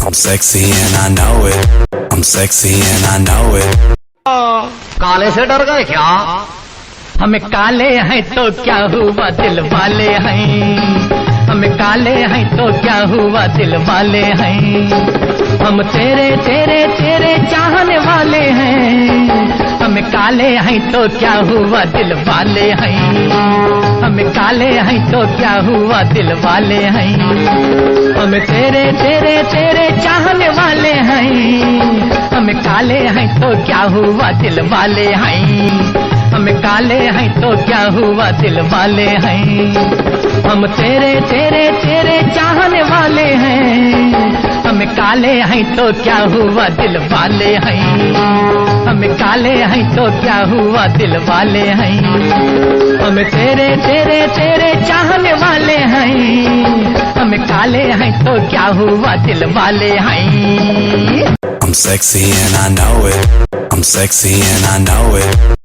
I'm sexy and I know it. I'm sexy and I know it. काले से डर गए क्या? हमें काले हैं तो क्या हुआ दिल वाले हैं। हम काले हैं तो क्या हुआ दिल वाले हैं। हम तेरे तेरे तेरे चाहने वाले हैं। हम काले हैं तो क्या हुआ दिल वाले हैं। हम काले हैं तो क्या हुआ दिल वाले हैं। हम तेरे तेरे तेरे चाहने वाले हैं। हम काले हैं तो क्या हुआ दिल वाले हैं। हम काले हैं तो क्या हुआ दिल वाले हैं। हम तेरे तेरे तेरे चाहने वाले हैं। हम काले हैं तो क्या हुआ दिल वाले हैं। हम काले हैं तो क्या हुआ दिल वाले हैं। हम तेरे तेरे तेरे चाहने वाले हैं। हम काले हैं तो क्या हुआ दिल वाले हैं। I'm sexy and I know it. I'm sexy and I know it.